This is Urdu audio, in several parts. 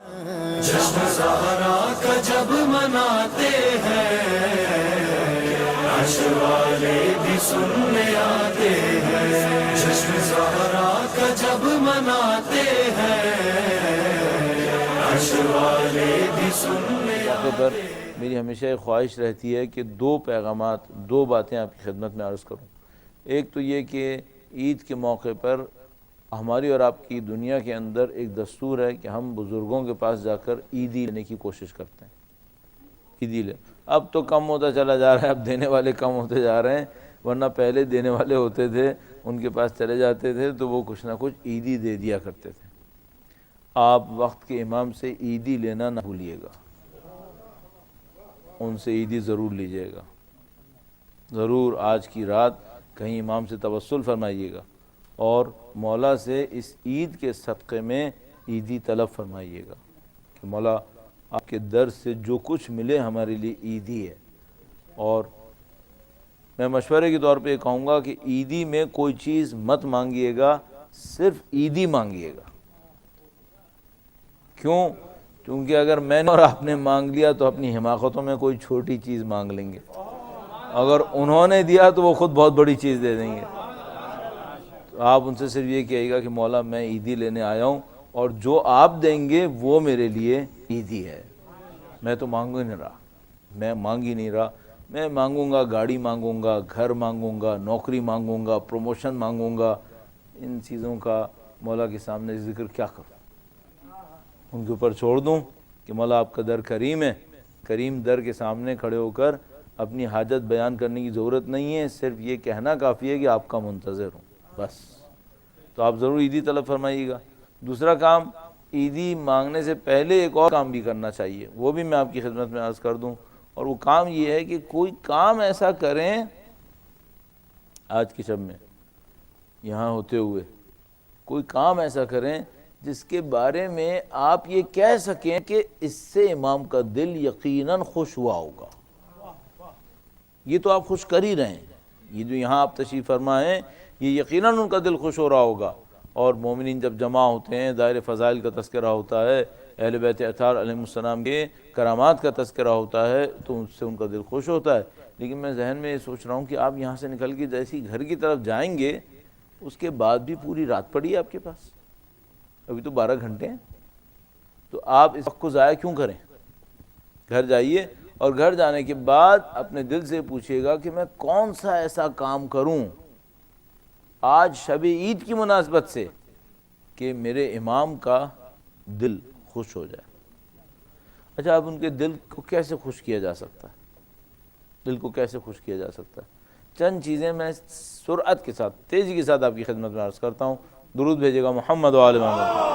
جشن زہرا کا جب مناتے ہیں عرش والے بھی سننے آتے ہیں، جشن زہرا کا جب مناتے ہیں عرش والے بھی سننے پر میری ہمیشہ ایک خواہش رہتی ہے کہ دو پیغامات، دو باتیں آپ کی خدمت میں عرض کروں۔ ایک تو یہ کہ عید کے موقع پر ہماری اور آپ کی دنیا کے اندر ایک دستور ہے کہ ہم بزرگوں کے پاس جا کر عیدی لینے کی کوشش کرتے ہیں، عیدی لے۔ اب تو کم ہوتا چلا جا رہا ہے، اب دینے والے کم ہوتے جا رہے ہیں، ورنہ پہلے دینے والے ہوتے تھے، ان کے پاس چلے جاتے تھے تو وہ کچھ نہ کچھ عیدی دے دیا کرتے تھے۔ آپ وقت کے امام سے عیدی لینا نہ بھولیے گا، ان سے عیدی ضرور لیجیے گا، ضرور آج کی رات کہیں امام سے توسل فرمائیے گا اور مولا سے اس عید کے صدقے میں عیدی طلب فرمائیے گا کہ مولا آپ کے در سے جو کچھ ملے ہمارے لیے عیدی ہے۔ اور میں مشورے کے طور پہ یہ کہوں گا کہ عیدی میں کوئی چیز مت مانگیے گا، صرف عیدی مانگیے گا۔ کیوں؟ کیونکہ اگر میں نے اور آپ نے مانگ لیا تو اپنی حماقتوں میں کوئی چھوٹی چیز مانگ لیں گے، اگر انہوں نے دیا تو وہ خود بہت بڑی چیز دے دیں گے۔ تو آپ ان سے صرف یہ کہیے گا کہ مولا میں عیدی لینے آیا ہوں اور جو آپ دیں گے وہ میرے لیے عیدی ہے، میں تو مانگ ہی نہیں رہا، میں مانگ ہی نہیں رہا، میں مانگوں گا گاڑی مانگوں گا، گھر مانگوں گا، نوکری مانگوں گا، پروموشن مانگوں گا، ان چیزوں کا مولا کے سامنے ذکر کیا کروں؟ ان کے اوپر چھوڑ دوں کہ مولا آپ کا در کریم ہے، کریم در کے سامنے کھڑے ہو کر اپنی حاجت بیان کرنے کی ضرورت نہیں ہے، صرف یہ کہنا کافی ہے کہ آپ کا منتظر ہوں، بس۔ تو آپ ضرور عیدی طلب فرمائیے گا۔ دوسرا کام، عیدی مانگنے سے پہلے ایک اور کام بھی کرنا چاہیے، وہ بھی میں آپ کی خدمت میں عرض کر دوں، اور وہ کام یہ ہے کہ کوئی کام ایسا کریں آج کی شب میں یہاں ہوتے ہوئے، کوئی کام ایسا کریں جس کے بارے میں آپ یہ کہہ سکیں کہ اس سے امام کا دل یقیناً خوش ہوا ہوگا۔ یہ تو آپ خوش کر ہی رہے ہیں، یہ جو یہاں آپ تشریف فرما ہیں یہ یقیناً ان کا دل خوش ہو رہا ہوگا۔ اور مومنین جب جمع ہوتے ہیں، دائرہ فضائل کا تذکرہ ہوتا ہے، اہل بیت اطہار علیہ السلام کے کرامات کا تذکرہ ہوتا ہے تو اس سے ان کا دل خوش ہوتا ہے۔ لیکن میں ذہن میں یہ سوچ رہا ہوں کہ آپ یہاں سے نکل کے جیسی گھر کی طرف جائیں گے اس کے بعد بھی پوری رات پڑی ہے آپ کے پاس، ابھی تو 12 گھنٹے ہیں، تو آپ اس وقت کو ضائع کیوں کریں؟ گھر جائیے اور گھر جانے کے بعد اپنے دل سے پوچھئے گا کہ میں کون سا ایسا کام کروں آج شب عید کی مناسبت سے کہ میرے امام کا دل خوش ہو جائے۔ اچھا، اب ان کے دل کو کیسے خوش کیا جا سکتا ہے؟ دل کو کیسے خوش کیا جا سکتا ہے؟ چند چیزیں میں سرعت کے ساتھ، تیزی کے ساتھ آپ کی خدمت میں عرض کرتا ہوں۔ درود بھیجے گا محمد و آل محمد۔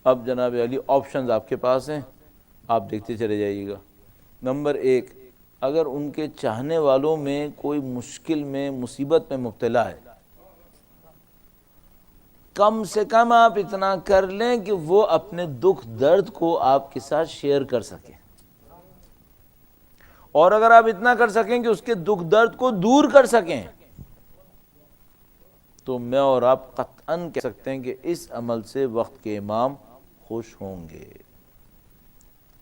اب جناب علی آپشنز آپ کے پاس ہیں، آپ دیکھتے چلے جائیے گا۔ نمبر 1، اگر ان کے چاہنے والوں میں کوئی مشکل میں، مصیبت میں مبتلا ہے، کم سے کم آپ اتنا کر لیں کہ وہ اپنے دکھ درد کو آپ کے ساتھ شیئر کر سکیں، اور اگر آپ اتنا کر سکیں کہ اس کے دکھ درد کو دور کر سکیں تو میں اور آپ قطعاً کہہ سکتے ہیں کہ اس عمل سے وقت کے امام خوش ہوں گے۔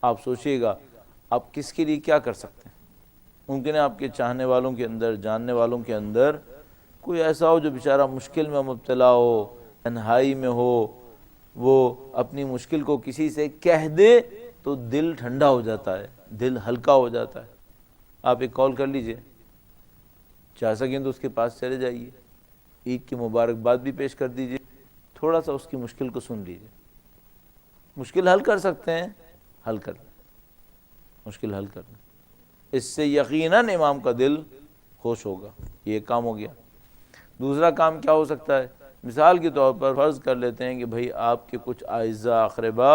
آپ سوچئے گا آپ کس کے لیے کیا کر سکتے ہیں؟ ممکن ہے آپ کے چاہنے والوں کے اندر، جاننے والوں کے اندر کوئی ایسا ہو جو بیچارہ مشکل میں مبتلا ہو، تنہائی میں ہو، وہ اپنی مشکل کو کسی سے کہہ دے تو دل ٹھنڈا ہو جاتا ہے، دل ہلکا ہو جاتا ہے۔ آپ ایک کال کر لیجئے، چاہ سکیں تو اس کے پاس چلے جائیے، عید کی مبارکباد بھی پیش کر دیجئے، تھوڑا سا اس کی مشکل کو سن لیجئے۔ مشکل حل کر سکتے ہیں، حل کر لیں، مشکل حل کر لیں، اس سے یقیناً امام کا دل خوش ہوگا۔ یہ ایک کام ہو گیا۔ دوسرا کام کیا ہو سکتا ہے؟ مثال کے طور پر فرض کر لیتے ہیں کہ بھئی آپ کے کچھ اعزاء اقربا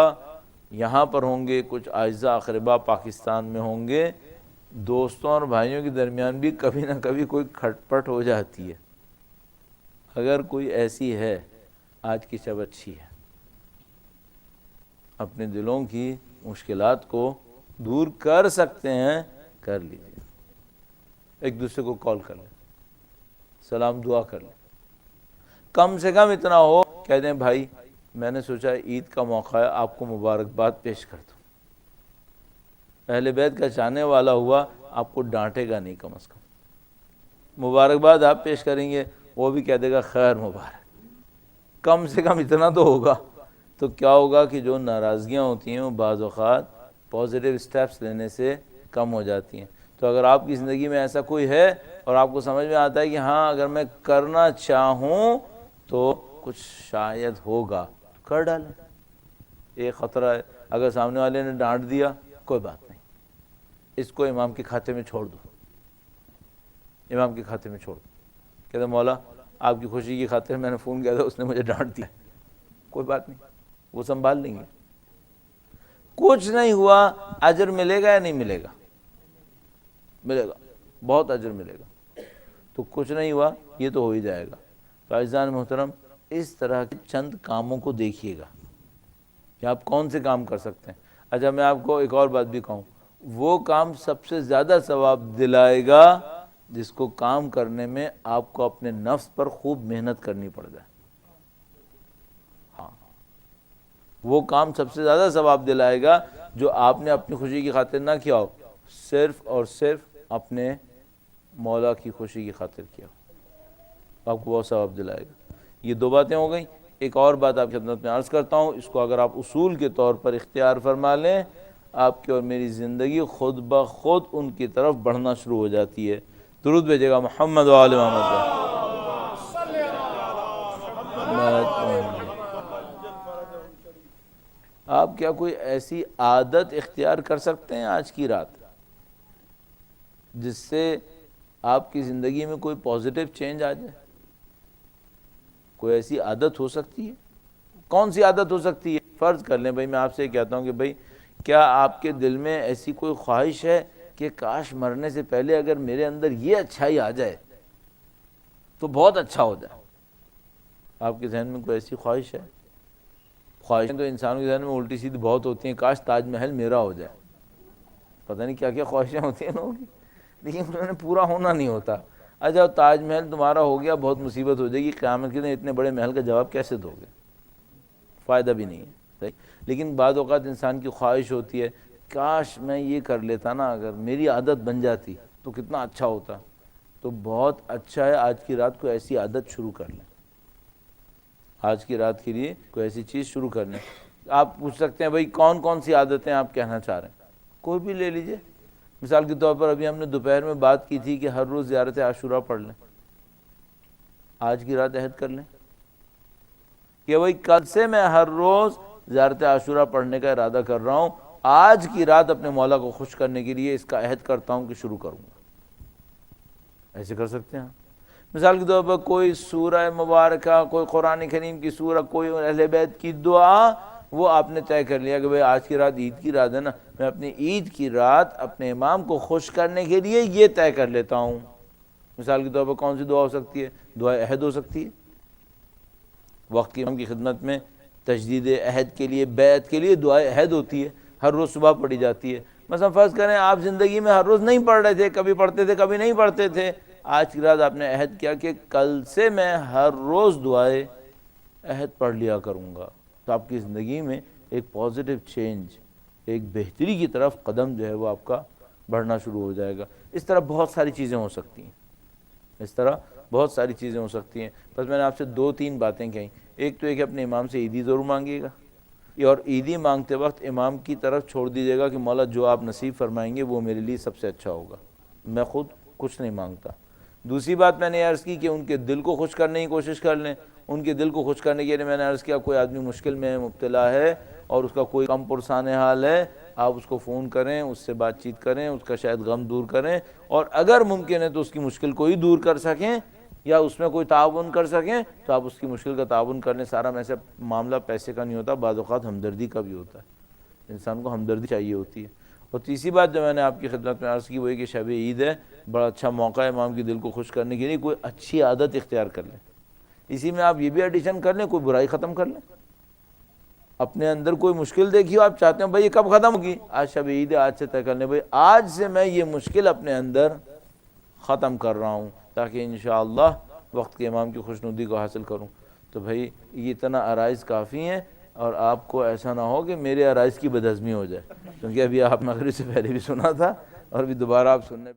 یہاں پر ہوں گے، کچھ اعزاء اقربا پاکستان میں ہوں گے، دوستوں اور بھائیوں کے درمیان بھی کبھی نہ کبھی کوئی کھٹ پٹ ہو جاتی ہے۔ اگر کوئی ایسی ہے، آج کی شب اچھی ہے، اپنے دلوں کی مشکلات کو دور کر سکتے ہیں، کر لیجئے۔ ایک دوسرے کو کال کر لیں، سلام دعا کر لیں، کم سے کم اتنا ہو، کہتے ہیں بھائی میں نے سوچا عید کا موقع ہے آپ کو مبارکباد پیش کر دوں۔ اہل بیت کا چاہنے والا ہوا، آپ کو ڈانٹے گا نہیں، کم از کم مبارکباد آپ پیش کریں گے، وہ بھی کہہ دے گا خیر مبارک، کم سے کم اتنا تو ہوگا۔ تو کیا ہوگا کہ جو ناراضگیاں ہوتی ہیں وہ بعض اوقات پازیٹیو سٹیپس لینے سے کم ہو جاتی ہیں۔ تو اگر آپ کی زندگی میں ایسا کوئی ہے اور آپ کو سمجھ میں آتا ہے کہ ہاں اگر میں کرنا چاہوں تو کچھ شاید ہوگا، کر ڈالیں۔ ایک خطرہ ہے، اگر سامنے والے نے ڈانٹ دیا کوئی بات نہیں، اس کو امام کے کھاتے میں چھوڑ دو، امام کے کھاتے میں چھوڑ دو۔ کہتے مولا آپ کی خوشی کی خاطر میں نے فون کیا تھا، اس نے مجھے ڈانٹ دیا، کوئی بات نہیں، وہ سنبھال لیں گے۔ کچھ نہیں ہوا، اجر ملے گا یا نہیں ملے گا؟ ملے گا، بہت اجر ملے گا۔ تو کچھ نہیں ہوا، یہ تو ہو ہی جائے گا۔ تو عزیزان محترم، اس طرح کے چند کاموں کو دیکھیے گا کہ آپ کون سے کام کر سکتے ہیں۔ اچھا میں آپ کو ایک اور بات بھی کہوں، وہ کام سب سے زیادہ ثواب دلائے گا جس کو کام کرنے میں آپ کو اپنے نفس پر خوب محنت کرنی پڑ جائے۔ ہاں، وہ کام سب سے زیادہ ثواب دلائے گا جو آپ نے اپنی خوشی کی خاطر نہ کیا ہو، صرف اور صرف اپنے مولا کی خوشی کی خاطر کیا ہو، آپ کو بہت ثواب دلائے گا۔ یہ دو باتیں ہو گئیں۔ ایک اور بات آپ کی خدمت میں عرض کرتا ہوں، اس کو اگر آپ اصول کے طور پر اختیار فرما لیں، آپ کی اور میری زندگی خود بخود ان کی طرف بڑھنا شروع ہو جاتی ہے۔ درود بھیجے گا محمد و آل محمد۔ آپ کیا کوئی ایسی عادت اختیار کر سکتے ہیں آج کی رات جس سے آپ کی زندگی میں کوئی پازیٹیو چینج آ جائے؟ کوئی ایسی عادت ہو سکتی ہے؟ کون سی عادت ہو سکتی ہے؟ فرض کر لیں بھائی، میں آپ سے کہتا ہوں کہ بھائی کیا آپ کے دل میں ایسی کوئی خواہش ہے کہ کاش مرنے سے پہلے اگر میرے اندر یہ اچھائی آ جائے تو بہت اچھا ہو جائے؟ آپ کے ذہن میں کوئی ایسی خواہش ہے؟ خواہشیں تو انسانوں کے ذہن میں الٹی سیدھی بہت ہوتی ہیں، کاش تاج محل میرا ہو جائے، پتہ نہیں کیا کیا خواہشیں ہوتی ہیں لوگوں کی، لیکن انہوں نے پورا ہونا نہیں ہوتا۔ اچھا تاج محل تمہارا ہو گیا، بہت مصیبت ہو جائے گی، قیامت کے دن اتنے بڑے محل کا جواب کیسے دو گے؟ فائدہ بھی نہیں ہے، صحیح۔ لیکن بعض اوقات انسان کی خواہش ہوتی ہے کاش میں یہ کر لیتا نا، اگر میری عادت بن جاتی تو کتنا اچھا ہوتا۔ تو بہت اچھا ہے آج کی رات کو ایسی عادت شروع کر لیں، آج کی رات کے لیے کوئی ایسی چیز شروع کر لیں۔ آپ پوچھ سکتے ہیں بھائی کون کون سی عادتیں آپ کہنا چاہ رہے ہیں؟ کوئی بھی لے لیجئے۔ مثال کے طور پر ابھی ہم نے دوپہر میں بات کی تھی کہ ہر روز زیارت عاشورہ پڑھ لیں، آج کی رات عہد کر لیں کہ بھائی کل سے میں ہر روز زیارت عاشورہ پڑھنے کا ارادہ کر رہا ہوں، آج کی رات اپنے مولا کو خوش کرنے کے لیے اس کا عہد کرتا ہوں کہ شروع کروں گا۔ ایسے کر سکتے ہیں۔ مثال کے طور پر کوئی سورہ مبارکہ، کوئی قرآن کریم کی سورہ، کوئی اہل بیت کی دعا، وہ آپ نے طے کر لیا کہ بھئی آج کی رات عید کی رات ہے نا، میں اپنی عید کی رات اپنے امام کو خوش کرنے کے لیے یہ طے کر لیتا ہوں۔ مثال کے طور پر کون سی دعا ہو سکتی ہے؟ دعا عہد ہو سکتی ہے، وقت کی امام کی خدمت میں تجدید عہد کے لیے، بیعت کے لیے دعا عہد ہوتی ہے، ہر روز صبح پڑھی جاتی ہے۔ مثلا فرض کریں آپ زندگی میں ہر روز نہیں پڑھ رہے تھے، کبھی پڑھتے تھے کبھی نہیں پڑھتے تھے، آج کی رات آپ نے عہد کیا کہ کل سے میں ہر روز دعائے عہد پڑھ لیا کروں گا، تو آپ کی زندگی میں ایک پازیٹیو چینج، ایک بہتری کی طرف قدم جو ہے وہ آپ کا بڑھنا شروع ہو جائے گا۔ اس طرح بہت ساری چیزیں ہو سکتی ہیں، اس طرح بہت ساری چیزیں ہو سکتی ہیں۔ بس میں نے آپ سے دو تین باتیں کہیں۔ ایک تو یہ کہ اپنے امام سے عیدی ضرور مانگیے گا، اور عیدی مانگتے وقت امام کی طرف چھوڑ دیجیے گا کہ مولا جو آپ نصیب فرمائیں گے وہ میرے لیے سب سے اچھا ہوگا، میں خود کچھ نہیں مانگتا۔ دوسری بات میں نے عرض کی کہ ان کے دل کو خوش کرنے کی کوشش کر لیں۔ ان کے دل کو خوش کرنے کے لیے میں نے عرض کیا کوئی آدمی مشکل میں مبتلا ہے اور اس کا کوئی کم پرسان حال ہے، آپ اس کو فون کریں، اس سے بات چیت کریں، اس کا شاید غم دور کریں، اور اگر ممکن ہے تو اس کی مشکل کو ہی دور کر سکیں یا اس میں کوئی تعاون کر سکیں تو آپ اس کی مشکل کا تعاون کر لیں۔ سارا میں سے معاملہ پیسے کا نہیں ہوتا، بعض اوقات ہمدردی کا بھی ہوتا ہے، انسان کو ہمدردی چاہیے ہوتی ہے۔ اور تیسری بات جو میں نے آپ کی خدمت میں عرض کی وہ یہ کہ شب عید ہے، بڑا اچھا موقع ہے امام کے دل کو خوش کرنے کے لیے، کوئی اچھی عادت اختیار کر لیں۔ اسی میں آپ یہ بھی ایڈیشن کر لیں، کوئی برائی ختم کر لیں۔ اپنے اندر کوئی مشکل دیکھیے، آپ چاہتے ہیں بھائی یہ کب ختم ہوگی، آج شب عید ہے، آج سے طے کر لیں بھائی آج سے میں یہ مشکل اپنے اندر ختم کر رہا ہوں، تاکہ انشاءاللہ وقت کے امام کی خوشنودی کو حاصل کروں. تو بھائی یہ اتنا عرائض کافی ہیں، اور آپ کو ایسا نہ ہو کہ میرے عرائض کی بدہضمی ہو جائے، کیونکہ ابھی آپ مغرب سے پہلے بھی سنا تھا اور بھی دوبارہ آپ سننے